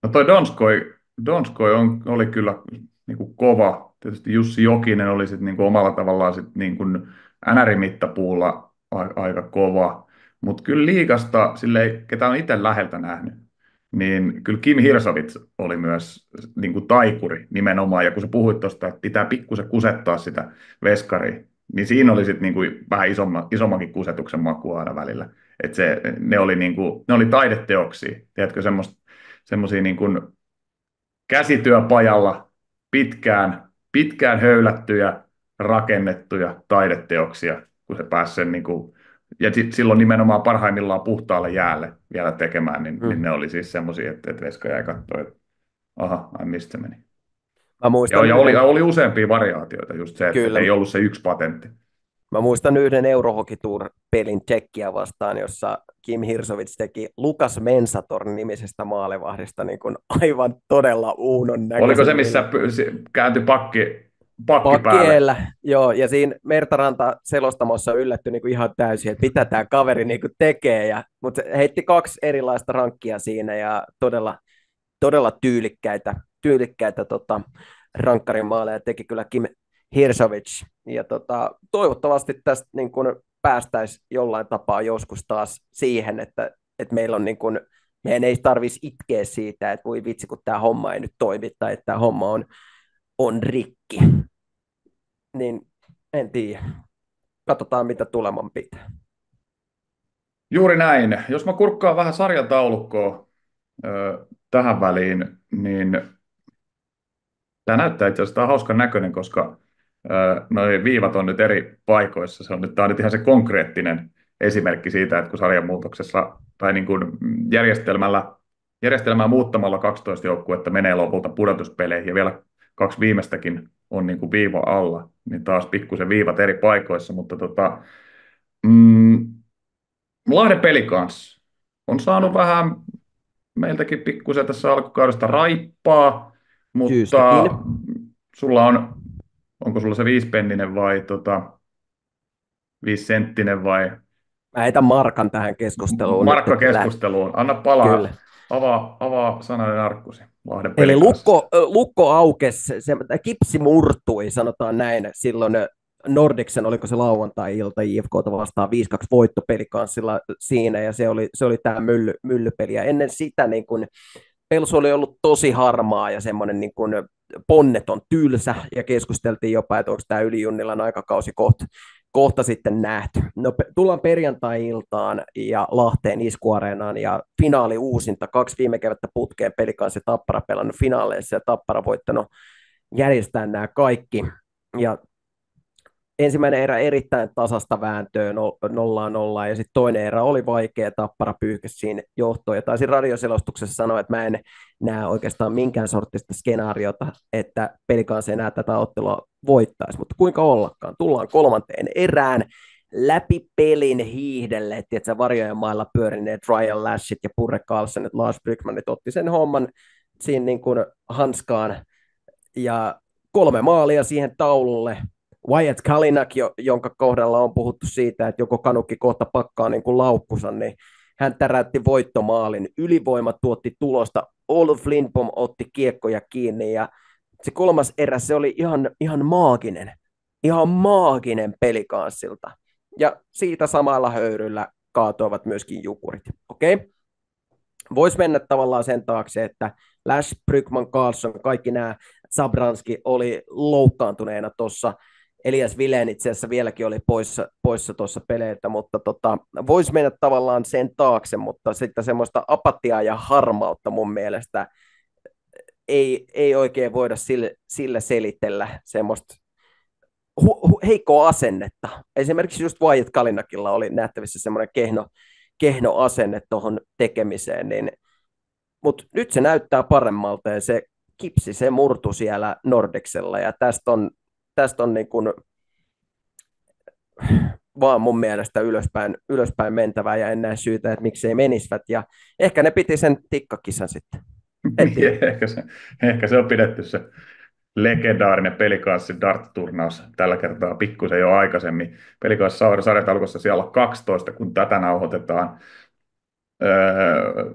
No toi Donskoi oli kyllä niin kuin kova. Tietysti Jussi Jokinen oli sit niin kuin omalla tavallaan sit niin kuin NR-mittapuulla aika kova. Mutta kyllä liigasta, silleen, ketä on itse läheltä nähnyt, niin kyllä Kim Hirsovits oli myös niin kuin taikuri nimenomaan. Ja kun sä puhuit tuosta, että pitää pikkusen kusettaa sitä veskaria, niin siinä oli sitten niin kuin vähän isommankin kusetuksen maku aina välillä. Että ne oli taideteoksia, tiedätkö, semmoisia niin kuin käsityöpajalla pitkään höylättyjä, rakennettuja taideteoksia, kun se pääsi sen niin kuin, ja silloin nimenomaan parhaimmillaan puhtaalle jäälle vielä tekemään, niin ne oli siis semmoisia, että Veska jäi katsoa, että aha, ai mistä se meni. Mä muistan Ja yhden, oli useampia variaatioita, just se, että kyllä, ei ollut se yksi patentti. mä muistan yhden Eurohockey Tour-pelin Tsekkiä vastaan, jossa Kim Hirsovits teki Lukas Mensator-nimisestä maalevahdista niin kuin aivan todella uunon Oliko näköisen. se, missä kääntyi pakki päälle? Pakkiellä, joo, ja siinä Mertaranta selostamossa yllätty niin kuin ihan täysin, että mitä tämä kaveri niin kuin tekee, mutta heitti kaksi erilaista rankkia siinä, ja todella tyylikkäitä rankkarin maaleja teki kyllä Kim Hirsovich, ja toivottavasti tästä niin kuin päästäisiin jollain tapaa joskus taas siihen, että meillä on niin kuin, meidän ei tarvitsisi itkeä siitä, että voi vitsi, kun tämä homma ei nyt toimi, tai että tämä homma on rikki, niin en tiedä. Katsotaan, mitä tuleman pitää. Juuri näin. Jos mä kurkkaan vähän sarjataulukkoa tähän väliin, niin tämä näyttää itse asiassa, tämä on hauskan näköinen, koska nuo viivat on nyt eri paikoissa. Tämä on nyt ihan se konkreettinen esimerkki siitä, että kun sarjan muutoksessa tai niin kuin järjestelmää muuttamalla 12 joukkuetta menee lopulta pudotuspeleihin ja vielä kaksi viimeistäkin on niin kuin viiva alla, niin taas pikkusen viivat eri paikoissa, mutta mm, Lahden Pelikans on saanut vähän meiltäkin pikkusen tässä alkukaudesta raippaa, mutta Syystäkin. onko sulla se 5 penninen vai 5 senttinen vai Mä heitän Markan tähän keskusteluun nyt. markkakeskusteluun? Anna palaa, Kyllä. avaa sananen arkkusi Lahden Eli Pelikansista. lukko aukesi, se kipsi murtui, sanotaan näin, silloin Nordicsen, oliko se lauantai-ilta IFK:ta vastaan 5-2 voitto Pelikanssilla siinä, ja se oli tämä myllypeli, ja ennen sitä niin kun, Pelsu oli ollut tosi harmaa ja semmoinen niin kun, ponneton tylsä, ja keskusteltiin jopa, että onko tämä Yli Junnilan aikakausi kohta sitten nähty. No, tullaan perjantai-iltaan ja Lahteen iskuareenaan, ja finaali uusinta, 2 viime kevättä putkeen Pelikanssi Tappara pelannut finaaleissa, ja Tappara voittanut järjestää nämä kaikki, ja ensimmäinen erä erittäin tasasta vääntöä 0-0, ja sitten toinen erä oli vaikea, Tappara pyyhkäsi siinä johtoon, ja taisin radioselostuksessa sanoa, että mä en näe oikeastaan minkään sortista skenaariota, että Pelikans enää tätä ottelua voittaisi, mutta kuinka ollakaan, tullaan kolmanteen erään, läpi pelin hiihdelle, että varjojen mailla pyörineet Ryan Lashit ja Purre Carlsen, että Lars Brygmanit otti sen homman siinä niin kuin hanskaan, ja 3 maalia siihen taululle. Wyatt Kalynuk, jonka kohdalla on puhuttu siitä, että joko Kanukki kohta pakkaa niin kuin laukkunsa, niin hän täräytti voittomaalin. Ylivoima tuotti tulosta. Olof Lindbom otti kiekkoja kiinni, ja se 3. erä, se oli ihan maaginen. ihan maaginen pelikanssilta. Ja siitä samalla höyryllä kaatoivat myöskin Jukurit. Okei? Okay? Voisi mennä tavallaan sen taakse, että Lash, Brygman, Carlson, kaikki nämä, Sabranski oli loukkaantuneena tuossa. Elias Vilén itse asiassa vieläkin oli poissa tuossa peleiltä, mutta voisi mennä tavallaan sen taakse, mutta sitten semmoista apatiaa ja harmautta mun mielestä ei oikein voida sillä selitellä semmoista heikkoa asennetta. Esimerkiksi just Wyatt Kalinakilla oli nähtävissä semmoinen kehno asenne tuohon tekemiseen, mutta nyt se näyttää paremmalta ja se kipsi, se murtu siellä Nordicsella ja tästä on niin kuin vaan mun mielestä ylöspäin mentävää ja en näe syytä, että miksei menisivät ja ehkä ne piti sen tikkakisan sitten. Ehkä se on pidetty se legendaarinen pelikanssi Dart-turnaus tällä kertaa pikkusen jo aikaisemmin. Pelikanssi-sarjat alkossa siellä 12, kun tätä nauhoitetaan.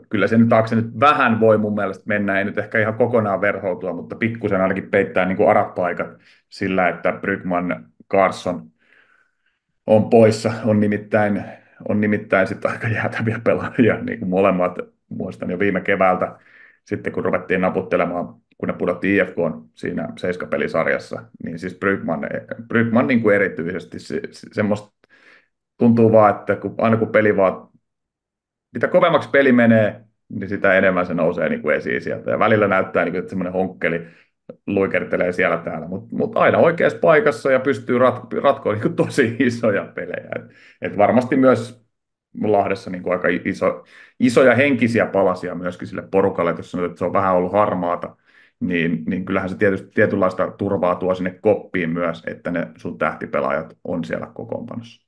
Kyllä sen taakse nyt vähän voi mun mielestä mennä, ei nyt ehkä ihan kokonaan verhoutua, mutta pikkusen ainakin peittää niin kuin arapaikat sillä, että Brygman, Carson on poissa, on nimittäin sitten aika jäätäviä pelaajia, niin kuin molemmat muistan jo viime keväältä, sitten kun ruvettiin naputtelemaan, kun ne pudotti IFK siinä seiskapelisarjassa, niin siis Brygman niin kuin erityisesti semmoista tuntuu vaan, että aina kun peli vaan, mitä kovemmaksi peli menee, niin sitä enemmän se nousee niin kuin esiin sieltä, ja välillä näyttää, niin kuin, että semmoinen honkkeli luikertelee siellä täällä, mutta aina oikeassa paikassa ja pystyy ratkoa niin kuin tosi isoja pelejä. Et varmasti myös Lahdessa niin kuin aika isoja henkisiä palasia myöskin sille porukalle, jos sanotaan, että se on vähän ollut harmaata, niin kyllähän se tietysti tietynlaista turvaa tuo sinne koppiin myös, että ne sun tähtipelaajat on siellä kokoonpanossa.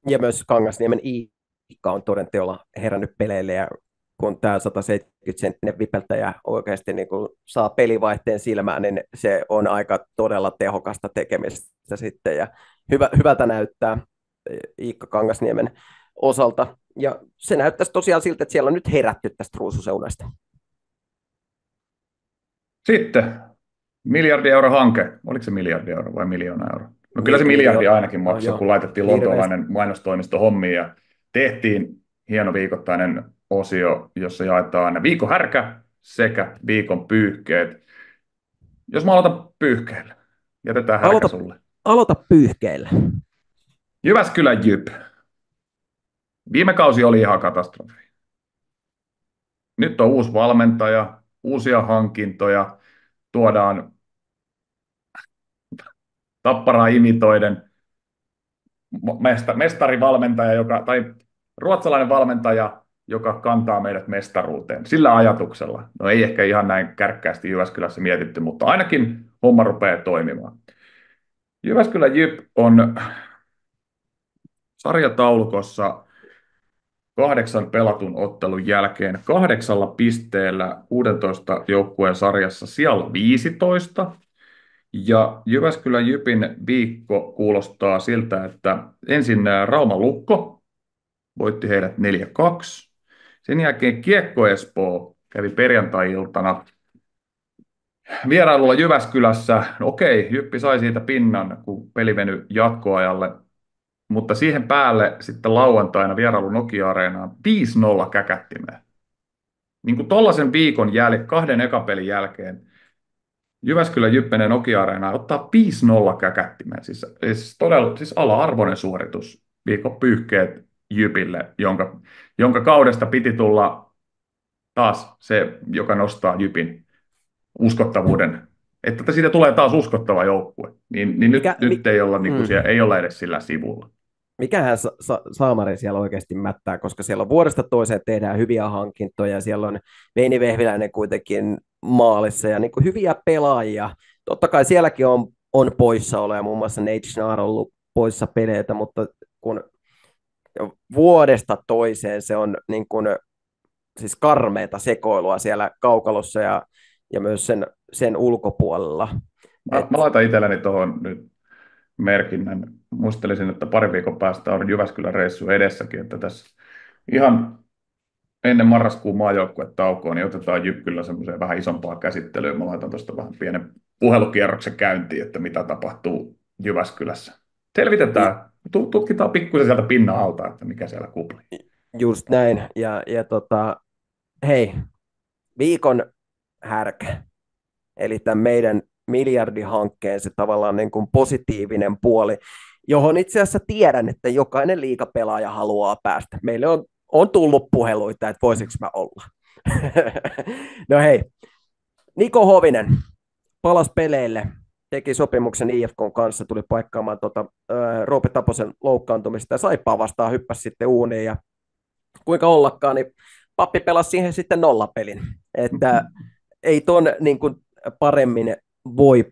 Ja myös Kangasniemen Iikka on todenteolla herännyt peleille ja kun tämä 170-senttinen vipeltäjä oikeasti niin kun saa pelivaihteen silmään, niin se on aika todella tehokasta tekemistä sitten, ja hyvältä näyttää Iikka Kangasniemen osalta, ja se näyttäisi tosiaan siltä, että siellä on nyt herätty tästä ruususeunasta. Sitten miljardi euro hanke, oliko se miljardi euro vai miljoona euroa? No kyllä se miljardi ainakin maksoi, kun laitettiin lontoolainen mainostoimisto hommiin ja tehtiin hieno viikoittainen osio, jossa jaetaan viikon härkä sekä viikon pyyhkeet. Jos mä aloitan pyyhkeillä, jätetään härkä sulle. Aloita pyyhkeillä. Jyväskylän Jyp. Viime kausi oli ihan katastrofi. Nyt on uusi valmentaja, uusia hankintoja, tuodaan Tapparaa imitoiden mestarivalmentaja, tai ruotsalainen valmentaja, joka kantaa meidät mestaruuteen. Sillä ajatuksella. No ei ehkä ihan näin kärkkäästi Jyväskylässä mietitty, mutta ainakin homma rupeaa toimimaan. Jyväskylän Jyp on sarjataulukossa 8 pelatun ottelun jälkeen 8 pisteellä 16 joukkueen sarjassa siellä 15. Ja Jyväskylän Jypin viikko kuulostaa siltä, että ensin Rauma Lukko voitti heidät 4-2. Sen jälkeen Kiekko Espoo kävi perjantai-iltana vierailulla Jyväskylässä. No okei, Jyppi sai siitä pinnan, kun peli venyi jatkoajalle. Mutta siihen päälle sitten lauantaina vierailu Nokia-areenaan 5-0 käkättimeen. Niin kuin tollaisen viikon 2 ekapelin jälkeen Jyväskylän Jyppinen Nokia-areenaan ottaa 5-0 käkättimeen. Siis todella siis ala-arvoinen suoritus viikon pyyhkeet Jypille, jonka kaudesta piti tulla taas se, joka nostaa Jypin uskottavuuden. Että siitä tulee taas uskottava joukkue. Niin nyt ei olla, niin siellä, ei olla edes sillä sivulla. Mikähän Saamari siellä oikeasti mättää, koska siellä on vuodesta toiseen tehdään hyviä hankintoja, siellä on Veini Vehviläinen kuitenkin maalissa ja niin kuin hyviä pelaajia. Totta kai sielläkin on poissaoloja, muun muassa Nate Schnarr on ollut poissa peleiltä, mutta kun vuodesta toiseen se on niin kuin, siis karmeita sekoilua siellä kaukalossa ja myös sen ulkopuolella. Mä laitan itselleni tuohon nyt merkinnän. Muistelisin, että pari viikon päästä on Jyväskylän reissu edessäkin, että tässä ihan ennen marraskuun maajoukkuetaukoa niin otetaan Jypkyllä semmoiseen vähän isompaa käsittelyä. Mä laitan tuosta vähän pienen puhelukierroksen käyntiin, että mitä tapahtuu Jyväskylässä. I- Selvitetään, tutkitaan pikkusen sieltä pinnan alta, että mikä siellä kuplii. just näin. Hei, viikon härkä, eli tämän meidän miljardihankkeen se tavallaan niin kuin positiivinen puoli, johon itse asiassa tiedän, että jokainen liigapelaaja haluaa päästä. Meille on tullut puheluita, että voisiko mä olla. No hei, Niko Hovinen palasi peleille, teki sopimuksen IFK:n kanssa, tuli paikkaamaan Roope Taposen loukkaantumista ja Saippaa vastaan hyppäsi sitten uuniin ja kuinka ollakaan, niin pappi pelasi siihen sitten nollapelin, että ei ton niin kuin paremmin voi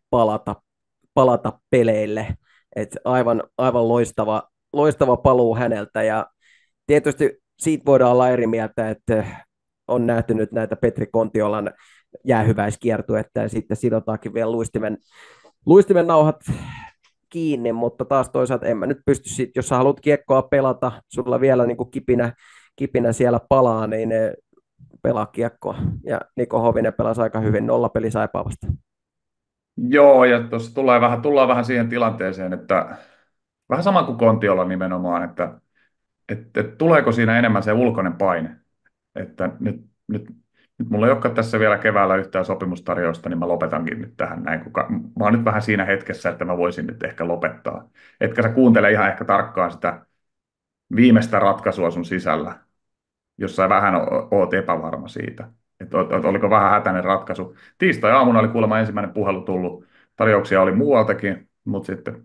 palata peleille, että aivan loistava paluu häneltä ja tietysti siitä voidaan olla eri mieltä, että on nähty nyt näitä Petri Kontiolan jäähyväiskiertuetta ja sitten sidotaankin vielä luistimen nauhat kiinni, mutta taas toisaalta en mä nyt pysty siitä, jos sä haluat kiekkoa pelata, sulla vielä niin kuin kipinä siellä palaa, niin pelaa kiekkoa. Ja Niko Hovinen pelasi aika hyvin nollapeli Saipaa vastaan. Joo, ja tuossa tullaan vähän siihen tilanteeseen, että vähän sama kuin Kontiolla nimenomaan, että tuleeko siinä enemmän se ulkoinen paine, että nyt mulla ei olekaan tässä vielä keväällä yhtään sopimustarjousta, niin mä lopetankin nyt tähän näin, kun mä oon nyt vähän siinä hetkessä, että mä voisin nyt ehkä lopettaa. Etkä sä kuuntele ihan ehkä tarkkaan sitä viimeistä ratkaisua sun sisällä, jos sä vähän oot epävarma siitä, että oliko vähän hätäinen ratkaisu. Tiistai-aamuna oli kuulemma ensimmäinen puhelu tullut, tarjouksia oli muualtakin, mutta sitten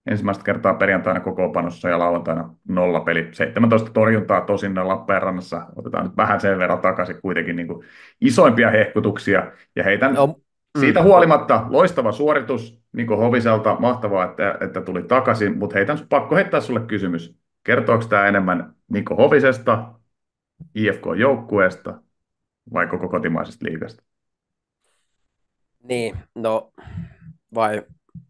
ensimmäistä kertaa perjantaina kokoonpanossa ja lauantaina nollapeli. 17 torjuntaa tosin Lappeenrannassa. Otetaan nyt vähän sen verran takaisin kuitenkin niin kuin isoimpia hehkutuksia. Ja heitän siitä huolimatta loistava suoritus Niko Hoviselta. Mahtavaa, että tuli takaisin, mutta pakko heittää sulle kysymys. Kertooko tämä enemmän Niko Hovisesta, IFK-joukkueesta vai koko kotimaisesta liigasta? Niin, no vai...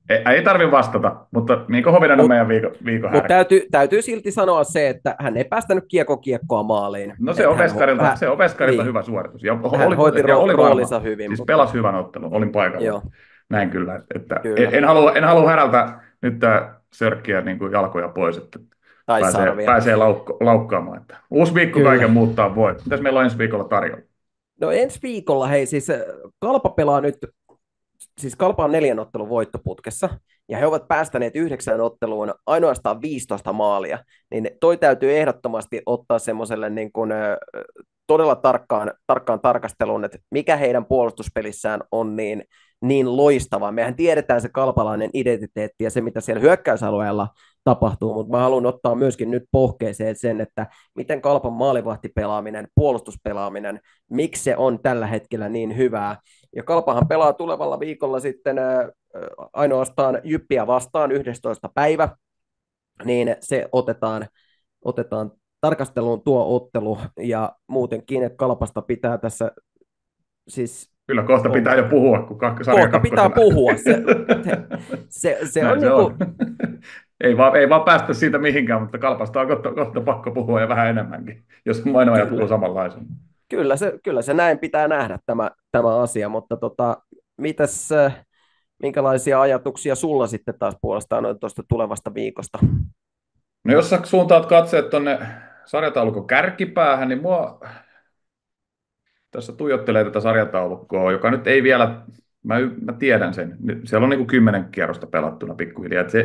Ei tarvitse vastata, mutta Niko Hovinen on meidän viikon härkä. Täytyy silti sanoa se, että hän ei päästänyt kiekkoa maaliin. No se on Veskarilta hyvä suoritus. Ja hän hoiti roolinsa hyvin. Siis pelasi hyvän ottelun, olin paikalla. Joo. Näin kyllä. Kyllä. En halua häneltä nyt sörkkiä niin kuin jalkoja pois, että pääsee laukkaamaan. Että uusi viikko kyllä. Kaiken muuttaa voi. Mitäs meillä on ensi viikolla tarjolla? No ensi viikolla, hei siis Kalpa pelaa nyt, siis Kalpa on 4 ottelun voittoputkessa, ja he ovat päästäneet 9 otteluun ainoastaan 15 maalia, niin toi täytyy ehdottomasti ottaa semmoiselle niin kuin, todella tarkkaan tarkasteluun, että mikä heidän puolustuspelissään on niin loistavaa. Mehän tiedetään se kalpalainen identiteetti ja se, mitä siellä hyökkäysalueella tapahtuu, mutta mä haluan ottaa myöskin nyt pohkeeseen sen, että miten Kalpan maalivahtipelaaminen, puolustuspelaaminen, miksi se on tällä hetkellä niin hyvää. Ja Kalpahan pelaa tulevalla viikolla sitten ainoastaan Jyppiä vastaan 11. päivä, niin se otetaan tarkasteluun tuo ottelu, ja muutenkin, että Kalpasta pitää tässä siis... Kyllä kohta pitää jo puhua, kun kohta pitää puhua, se on niin kuin... Ei vaan päästä siitä mihinkään, mutta Kalpasta on kohta pakko puhua ja vähän enemmänkin, jos maino jatkuu samanlaisen. Kyllä se näin pitää nähdä tämä asia, mutta minkälaisia ajatuksia sulla sitten taas puolestaan on tuosta tulevasta viikosta? No jos sä suuntaat katseet tuonne sarjataulukon kärkipäähän, niin mua tässä tuijottelee tätä sarjataulukkoa, joka nyt ei vielä, mä tiedän sen, siellä on niin kuin 10 kierrosta pelattuna pikkuhiljaa, että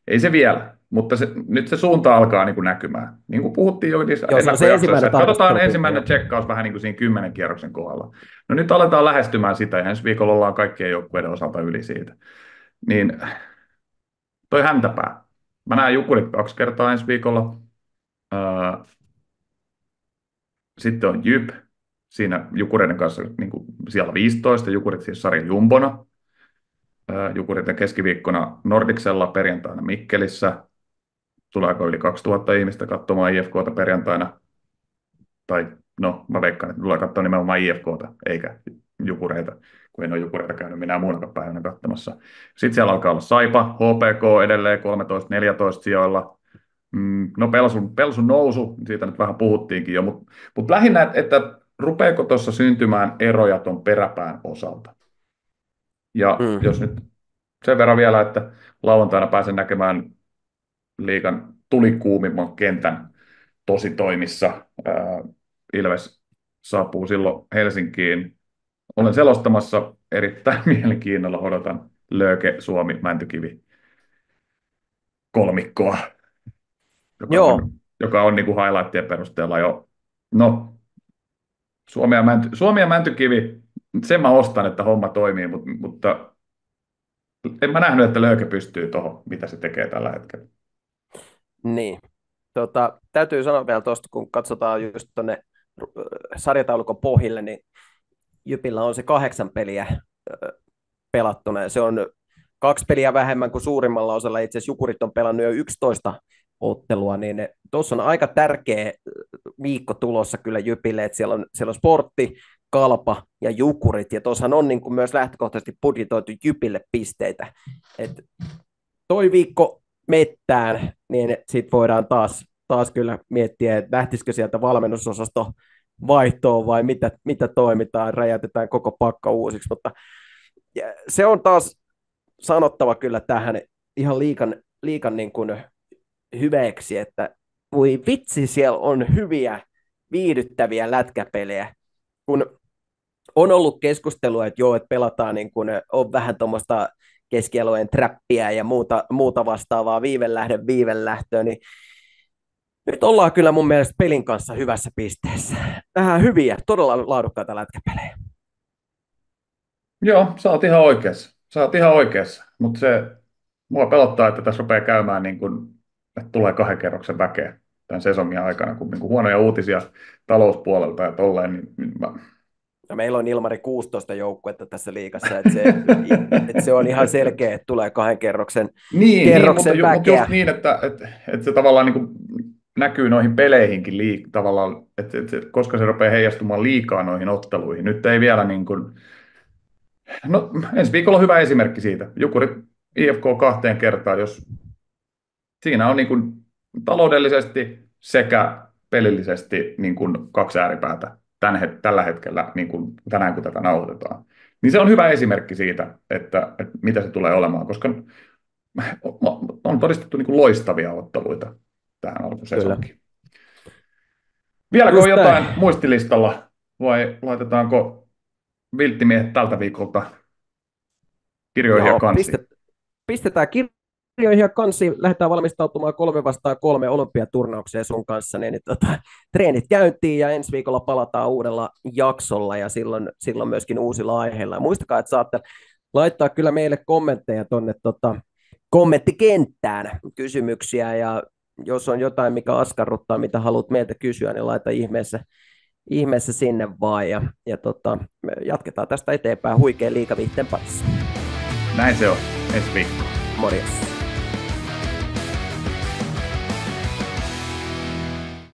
ei se vielä, mutta nyt se suunta alkaa niin kuin näkymään. Niin kuin puhuttiin jo ennakkojaksoissa, että katsotaan ensimmäinen tsekkaus vähän niin kuin siinä 10 kierroksen kohdalla. No nyt aletaan lähestymään sitä, ja ensi viikolla ollaan kaikkien joukkueiden osalta yli siitä. Niin toi häntäpää. Mä näen Jukurit 2 kertaa ensi viikolla. Sitten on Jyp. Siinä Jukureiden kanssa niin kuin siellä 15, Jukurit siis sarjan jumbona. Jukureiden keskiviikkona Nordicsella, perjantaina Mikkelissä. Tuleeko yli 2000 ihmistä katsomaan IFK:ta perjantaina? Tai no, mä veikkaan, että tulee katsoa nimenomaan IFK:ta, eikä Jukureita, kun en ole Jukureita käynyt minä muunakaan päivänä katsomassa. Sitten siellä alkaa olla Saipa, HPK edelleen 13-14 sijoilla. No Pelsun nousu, siitä nyt vähän puhuttiinkin jo, mutta lähinnä, että rupeeko tuossa syntymään eroja tuon peräpään osalta. Ja jos nyt Sen verran vielä, että lauantaina pääsen näkemään liigan tulikuumimman kentän tositoimissa. Ilves saapuu silloin Helsinkiin. Olen selostamassa erittäin mielenkiinnolla. Odotan Lööke, Suomi, Mäntykivi kolmikkoa, joka Joo, on, joka on niin kuin highlightien perusteella jo. No, Suomi ja Mäntykivi, sen mä ostan, että homma toimii, mutta en mä nähnyt, että Lööke pystyy tuohon, mitä se tekee tällä hetkellä. niin. Täytyy sanoa vielä tuosta, kun katsotaan just tuonne sarjataulukon pohjille, niin Jypillä on se 8 peliä pelattuna, ja se on 2 peliä vähemmän kuin suurimmalla osalla. Itse asiassa Jukurit on pelannut jo 11 ottelua, niin tuossa on aika tärkeä viikko tulossa kyllä Jypille, että siellä on Sportti, Kalpa ja Jukurit, ja tuossahan on niin kuin myös lähtökohtaisesti budjetoitu Jypille pisteitä. Et toi viikko mettään, niin sitten voidaan taas kyllä miettiä, että lähtisikö sieltä valmennusosasto vaihtoon vai mitä toimitaan, räjäytetään koko pakka uusiksi, mutta se on taas sanottava kyllä tähän ihan liikan niin kuin hyveeksi, että voi vitsi, siellä on hyviä, viihdyttäviä lätkäpelejä, kun on ollut keskustelua, että joo, että pelataan niin kuin, on vähän tuommoista keskialueen trappia ja muuta vastaavaa viivelähtöä, niin nyt ollaan kyllä mun mielestä pelin kanssa hyvässä pisteessä. Vähän hyviä, todella laadukkaita lätkäpelejä. Joo, sä oot ihan oikeassa. Sä oot ihan oikeassa, mutta mua pelottaa, että tässä rupeaa käymään niin kuin, että tulee 2 kerroksen väkeä tämän sesongin aikana, kun niin kuin huonoja uutisia talouspuolelta ja tolleen, Ja meillä on Ilmari 16 joukkuetta tässä liigassa, että se on ihan selkeä, että tulee 2 kerroksen mutta väkeä. just niin, että se tavallaan niin kuin näkyy noihin peleihinkin tavallaan, koska se rupeaa heijastumaan liikaa noihin otteluihin. Nyt ei vielä niin kuin, no ensi viikolla on hyvä esimerkki siitä. Jukurit IFK 2 kertaan, jos siinä on niin kuin taloudellisesti sekä pelillisesti niin kuin 2 ääripäätä tällä hetkellä, niin kuin tänään kun tätä nauhoitetaan. Niin se on hyvä esimerkki siitä, että mitä se tulee olemaan, koska on todistettu niin kuin loistavia otteluita tähän alkusesonkiin. Vieläkö on jotain muistilistalla vai laitetaanko vilttimiehet tältä viikolta kirjoihin ja kansiin? Pistetään kirjoihin ja kansiin, lähdetään valmistautumaan 3-3 olympiaturnaukseen sun kanssa, niin treenit käyntiin ja ensi viikolla palataan uudella jaksolla ja silloin myöskin uusilla aiheilla. Muistakaa, että saatte laittaa kyllä meille kommentteja tuonne kommenttikenttään, kysymyksiä, ja jos on jotain, mikä askarruttaa, mitä haluat meiltä kysyä, niin laita ihmeessä sinne vaan, ja me jatketaan tästä eteenpäin huikean liigaviihteen parissa. Näin se on, ensi viikko. Morjes.